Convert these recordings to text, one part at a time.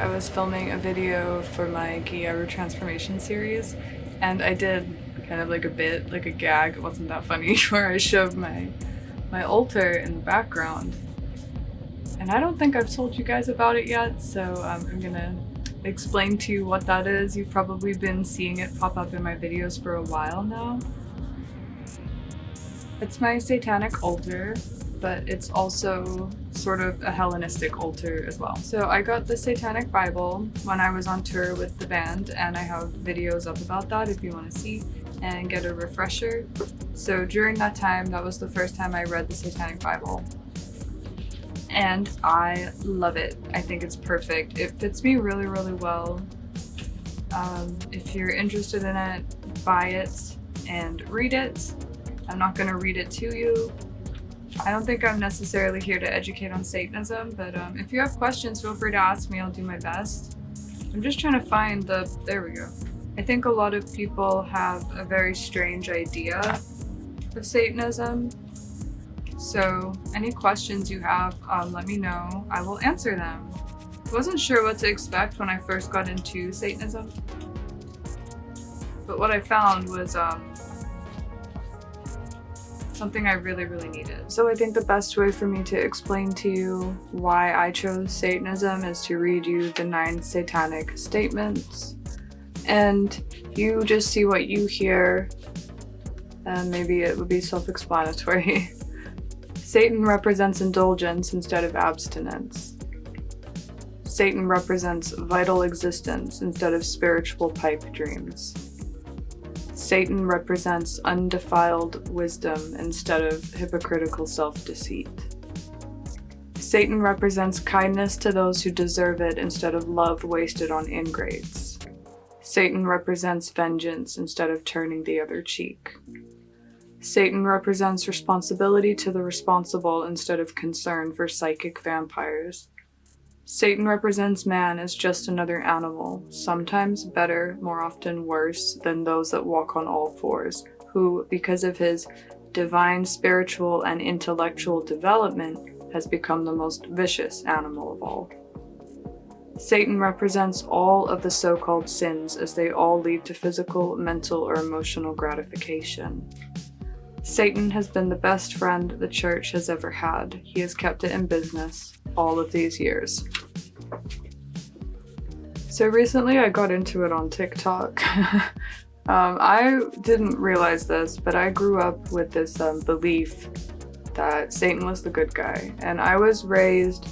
I was filming a video for my Gieru transformation series, and I did kind of like a bit, like a gag, it wasn't that funny, where I showed my altar in the background. And I don't think I've told you guys about it yet, so I'm gonna explain to you what that is. You've probably been seeing it pop up in my videos for a while now. It's my satanic altar, but it's also sort of a Hellenistic altar as well. So I got the Satanic Bible when I was on tour with the band, and I have videos up about that if you want to see and get a refresher. So during that time, that was the first time I read the Satanic Bible. And I love it. I think it's perfect. It fits me really, really well. If you're interested in it, buy it and read it. I'm not gonna read it to you. I don't think I'm necessarily here to educate on Satanism, but if you have questions, feel free to ask me. I'll do my best. I'm just trying to find there we go. I think a lot of people have a very strange idea of Satanism. So any questions you have, let me know. I will answer them. I wasn't sure what to expect when I first got into Satanism, but what I found was something I really, really needed. So I think the best way for me to explain to you why I chose Satanism is to read you the 9 satanic statements, and you just see what you hear, and maybe it would be self-explanatory. Satan represents indulgence instead of abstinence. Satan represents vital existence instead of spiritual pipe dreams. Satan represents undefiled wisdom instead of hypocritical self-deceit. Satan represents kindness to those who deserve it instead of love wasted on ingrates. Satan represents vengeance instead of turning the other cheek. Satan represents responsibility to the responsible instead of concern for psychic vampires. Satan represents man as just another animal, sometimes better, more often worse, than those that walk on all fours, who, because of his divine spiritual and intellectual development, has become the most vicious animal of all. Satan represents all of the so-called sins as they all lead to physical, mental, or emotional gratification. Satan has been the best friend the church has ever had. He has kept it in business all of these years. So recently I got into it on TikTok. I didn't realize this, but I grew up with this belief that Satan was the good guy. And I was raised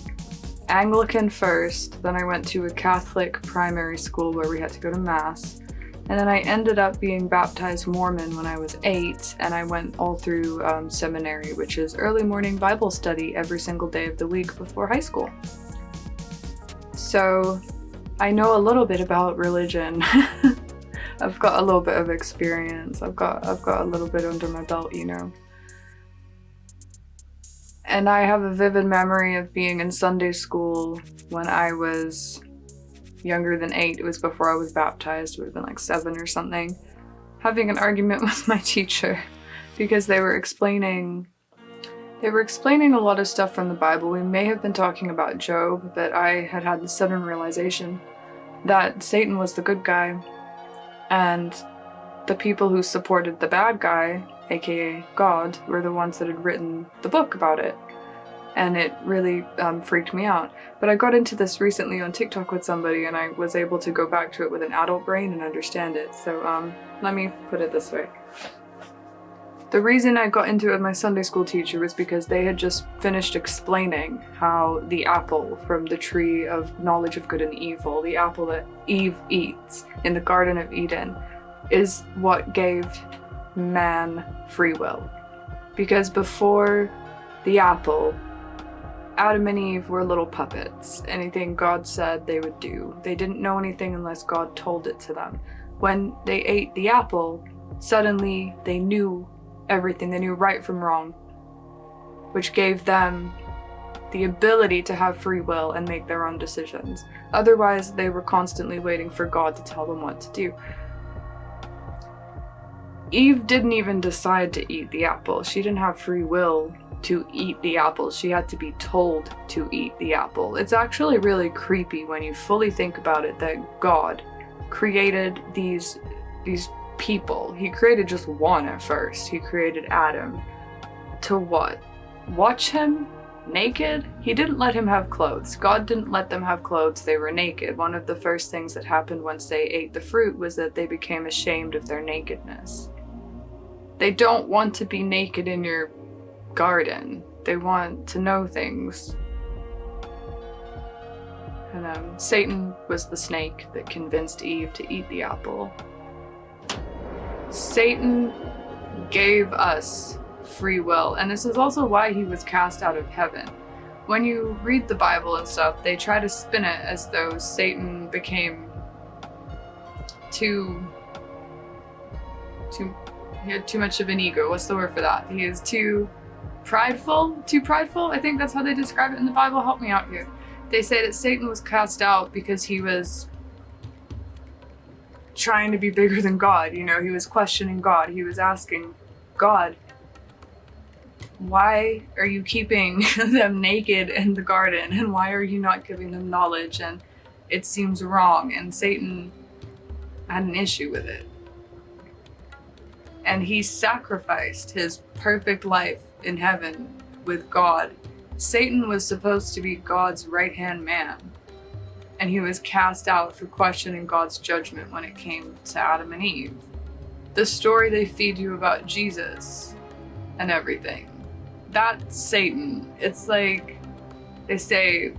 Anglican first, then I went to a Catholic primary school where we had to go to Mass. And then I ended up being baptized Mormon when I was 8, and I went all through seminary, which is early morning Bible study every single day of the week before high school. So I know a little bit about religion. I've got a little bit of experience. I've got a little bit under my belt, you know. And I have a vivid memory of being in Sunday school when I was younger than 8. It was before I was baptized. It would have been like 7 or something. Having an argument with my teacher because they were explaining a lot of stuff from the Bible. We may have been talking about Job, but I had the sudden realization that Satan was the good guy and the people who supported the bad guy, aka God, were the ones that had written the book about it. And it really freaked me out. But I got into this recently on TikTok with somebody, and I was able to go back to it with an adult brain and understand it. So let me put it this way. The reason I got into it with my Sunday school teacher was because they had just finished explaining how the apple from the tree of knowledge of good and evil, the apple that Eve eats in the Garden of Eden, is what gave man free will. Because before the apple, Adam and Eve were little puppets. Anything God said they would do. They didn't know anything unless God told it to them. When they ate the apple, suddenly they knew everything. They knew right from wrong, which gave them the ability to have free will and make their own decisions. Otherwise, they were constantly waiting for God to tell them what to do. Eve didn't even decide to eat the apple. She didn't have free will to eat the apple. She had to be told to eat the apple. It's actually really creepy when you fully think about it, that God created these people. He created just one at first. He created Adam to what? Watch him naked? He didn't let him have clothes. God didn't let them have clothes. They were naked. One of the first things that happened once they ate the fruit was that they became ashamed of their nakedness. They don't want to be naked in your garden. They want to know things. And Satan was the snake that convinced Eve to eat the apple. Satan gave us free will, and this is also why he was cast out of heaven. When you read the Bible and stuff, they try to spin it as though Satan became he had too much of an ego. What's the word for that? He is too prideful? I think that's how they describe it in the Bible. Help me out here. They say that Satan was cast out because he was trying to be bigger than God. You know, he was questioning God. He was asking God, why are you keeping them naked in the garden? And why are you not giving them knowledge? And it seems wrong. And Satan had an issue with it. And he sacrificed his perfect life in heaven with God. Satan was supposed to be God's right-hand man, and he was cast out for questioning God's judgment when it came to Adam and Eve. The story they feed you about Jesus and everything, that's Satan. It's like they say,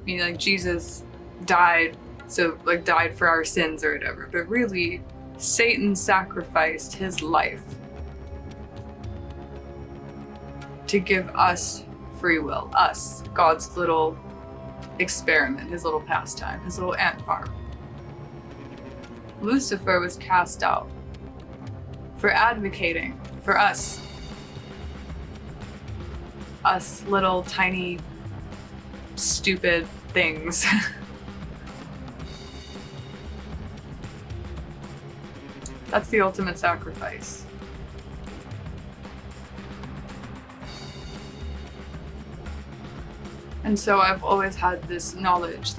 like Jesus died, so like died for our sins or whatever, but really Satan sacrificed his life to give us free will, us, God's little experiment, his little pastime, his little ant farm. Lucifer was cast out for advocating for us little tiny stupid things. That's the ultimate sacrifice. And so I've always had this knowledge,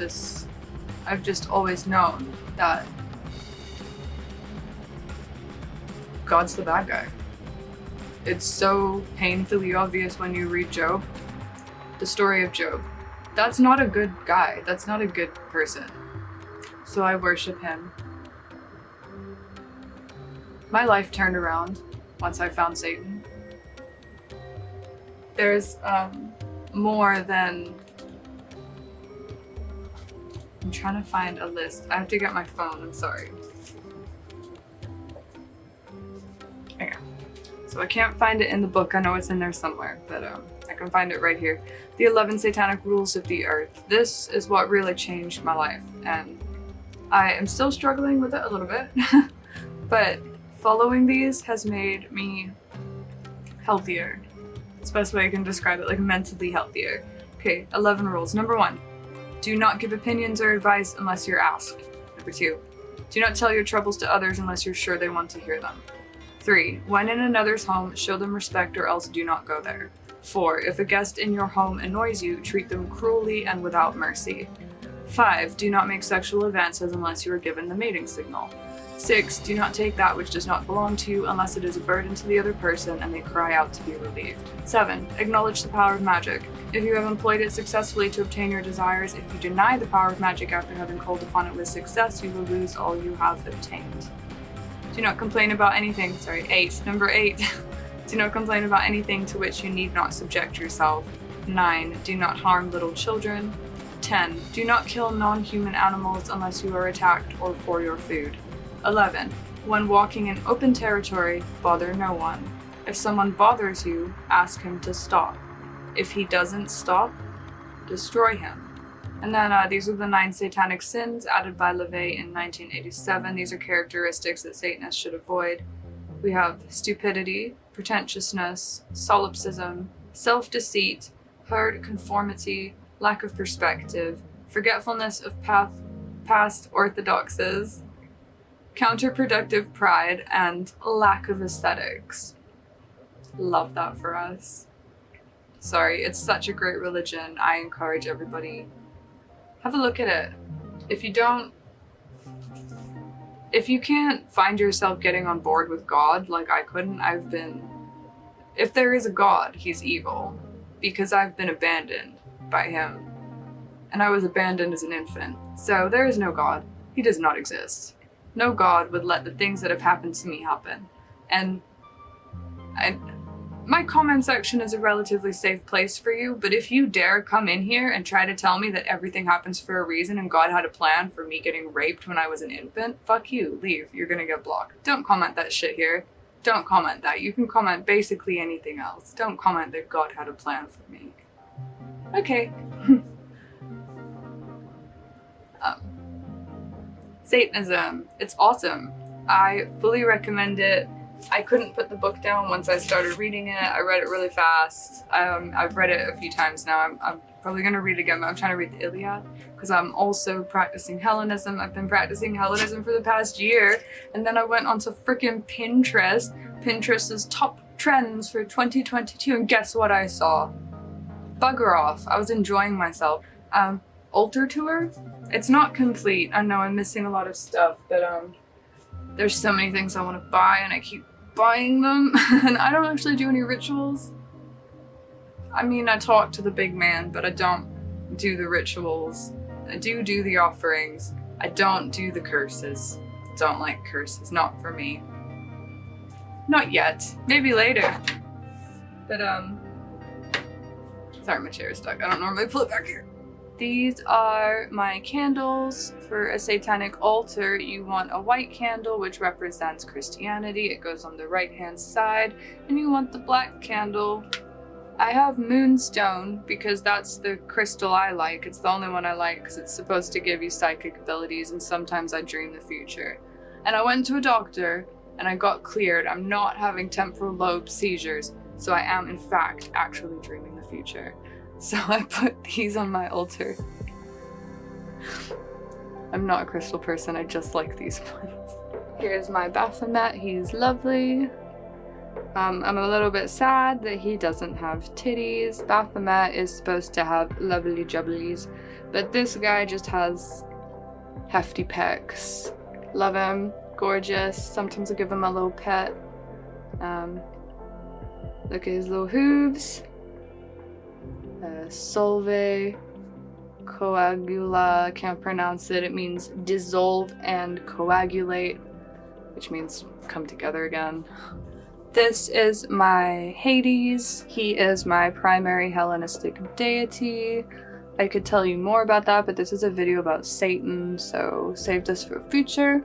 I've just always known that God's the bad guy. It's so painfully obvious when you read Job, the story of Job. That's not a good guy. That's not a good person. So I worship him. My life turned around once I found Satan. There's more than... I'm trying to find a list. I have to get my phone, I'm sorry. Okay. So I can't find it in the book. I know it's in there somewhere, but I can find it right here. The 11 Satanic Rules of the Earth. This is what really changed my life, and I am still struggling with it a little bit, but following these has made me healthier. It's the best way I can describe it, like mentally healthier. Okay, 11 rules. Number 1, do not give opinions or advice unless you're asked. Number 2, do not tell your troubles to others unless you're sure they want to hear them. 3, when in another's home, show them respect or else do not go there. 4, if a guest in your home annoys you, treat them cruelly and without mercy. 5, do not make sexual advances unless you are given the mating signal. 6, do not take that which does not belong to you unless it is a burden to the other person and they cry out to be relieved. 7, acknowledge the power of magic. If you have employed it successfully to obtain your desires, if you deny the power of magic after having called upon it with success, you will lose all you have obtained. Do not complain about anything, 8. Number 8, do not complain about anything to which you need not subject yourself. 9, do not harm little children. 10, do not kill non-human animals unless you are attacked or for your food. 11, when walking in open territory, bother no one. If someone bothers you, ask him to stop. If he doesn't stop, destroy him. And then these are the 9 satanic sins added by LaVey in 1987. These are characteristics that Satanists should avoid. We have stupidity, pretentiousness, solipsism, self-deceit, herd conformity, lack of perspective, forgetfulness of past orthodoxies, counterproductive pride, and lack of aesthetics. Love that for us. Sorry, it's such a great religion. I encourage everybody, have a look at it. If you can't find yourself getting on board with God, like I couldn't, if there is a God, he's evil, because I've been abandoned by him. And I was abandoned as an infant. So there is no God. He does not exist. No God would let the things that have happened to me happen. And my comment section is a relatively safe place for you, but if you dare come in here and try to tell me that everything happens for a reason and God had a plan for me getting raped when I was an infant, fuck you, leave. You're gonna get blocked. Don't comment that shit here. Don't comment that. You can comment basically anything else. Don't comment that God had a plan for me. Okay. Satanism. It's awesome. I fully recommend it. I couldn't put the book down once I started reading it. I read it really fast. I've read it a few times now. I'm probably gonna read it again, but I'm trying to read the Iliad because I'm also practicing Hellenism. I've been practicing Hellenism for the past year, and then I went onto freaking Pinterest. Pinterest's top trends for 2022, and guess what I saw? Bugger off. I was enjoying myself. Altar tour? It's not complete. I know I'm missing a lot of stuff, but there's so many things I want to buy and I keep buying them and I don't actually do any rituals. I mean, I talk to the big man, but I don't do the rituals. I do the offerings. I don't do the curses. Don't like curses. Not for me. Not yet. Maybe later. But sorry, my chair is stuck. I don't normally pull it back here. These are my candles. For a satanic altar, you want a white candle, which represents Christianity. It goes on the right-hand side. And you want the black candle. I have moonstone because that's the crystal I like. It's the only one I like because it's supposed to give you psychic abilities, and sometimes I dream the future. And I went to a doctor and I got cleared. I'm not having temporal lobe seizures, so I am in fact actually dreaming the future. So I put these on my altar. I'm not a crystal person, I just like these ones. Here's my Baphomet, he's lovely. I'm a little bit sad that he doesn't have titties. Baphomet is supposed to have lovely jubblies, but this guy just has hefty pecs. Love him, gorgeous. Sometimes I give him a little pet. Look at his little hooves. Solve coagula, can't pronounce it. It means dissolve and coagulate, which means come together again. This is my Hades. He is my primary Hellenistic deity. I could tell you more about that, but this is a video about Satan, so save this for future.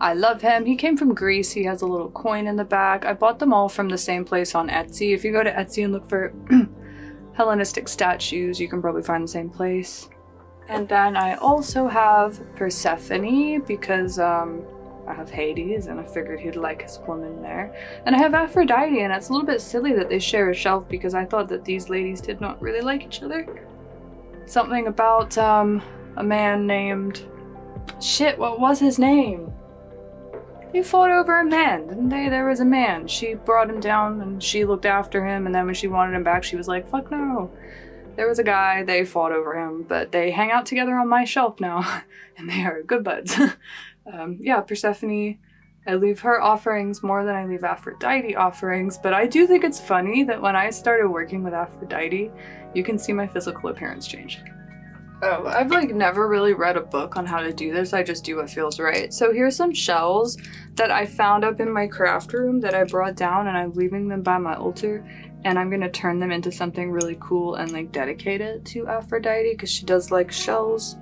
I love him. He came from Greece. He has a little coin in the back. I bought them all from the same place on Etsy. If you go to Etsy and look for Hellenistic statues, you can probably find the same place. And then I also have Persephone because I have Hades and I figured he'd like his woman there. And I have Aphrodite, and it's a little bit silly that they share a shelf because I thought that these ladies did not really like each other. Something about a man named... Shit, what was his name? They fought over a man, didn't they? There was a man. She brought him down and she looked after him, and then when she wanted him back, she was like, fuck no. There was a guy, they fought over him, but they hang out together on my shelf now, and they are good buds. Yeah, Persephone, I leave her offerings more than I leave Aphrodite offerings, but I do think it's funny that when I started working with Aphrodite, you can see my physical appearance change. Oh, I've never really read a book on how to do this, I just do what feels right. So here's some shells that I found up in my craft room that I brought down, and I'm leaving them by my altar, and I'm gonna turn them into something really cool and dedicate it to Aphrodite because she does like shells.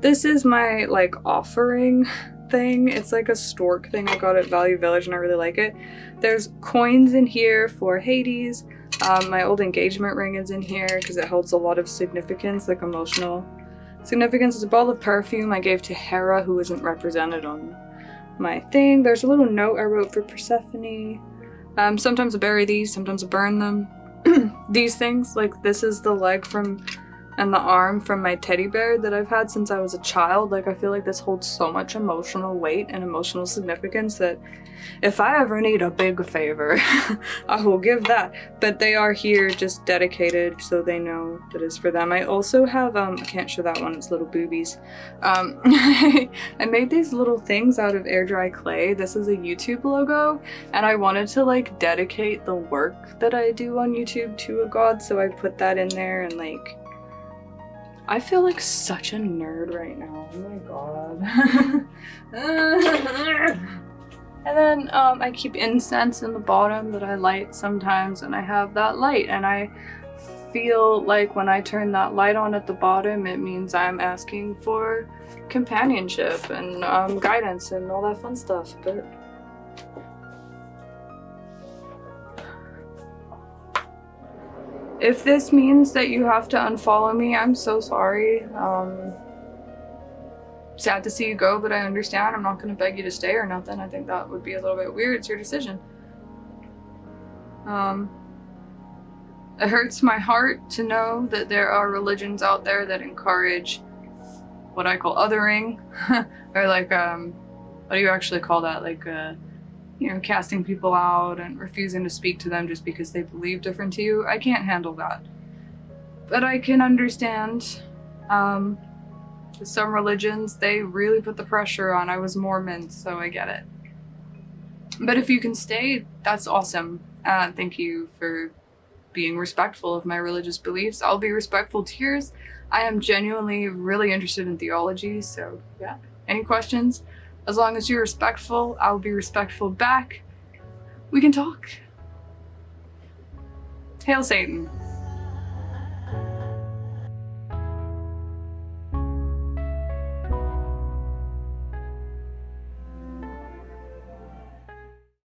This is my offering thing. It's a stork thing I got at Value Village and I really like it. There's coins in here for Hades. My old engagement ring is in here because it holds a lot of significance, emotional significance. It's a bottle of perfume I gave to Hera, who isn't represented on my thing. There's a little note I wrote for Persephone. Sometimes I bury these, sometimes I burn them. These things, this is the leg from and the arm from my teddy bear that I've had since I was a child. Like, I feel like this holds so much emotional weight and emotional significance that if I ever need a big favor, I will give that. But they are here just dedicated so they know that it's for them. I also have, I can't show that one, it's little boobies. I made these little things out of air dry clay. This is a YouTube logo, and I wanted to like dedicate the work that I do on YouTube to a god, so I put that in there. And like, I feel like such a nerd right now. Oh my god. And then I keep incense in the bottom that I light sometimes, and I have that light, and I feel like when I turn that light on at the bottom, it means I'm asking for companionship and guidance and all that fun stuff. But if this means that you have to unfollow me, I'm so sorry. Sad to see you go, but I understand. I'm not gonna beg you to stay or nothing. I think that would be a little bit weird. It's your decision. It hurts my heart to know that there are religions out there that encourage what I call othering, or like, what do you actually call that? Like, you know, casting people out and refusing to speak to them just because they believe different to you. I can't handle that. But I can understand, some religions, they really put the pressure on. I was Mormon, so I get it. But if you can stay, that's awesome. Thank you for being respectful of my religious beliefs. I'll be respectful to yours. I am genuinely really interested in theology, so yeah. Any questions? As long as you're respectful, I'll be respectful back. We can talk. Hail Satan.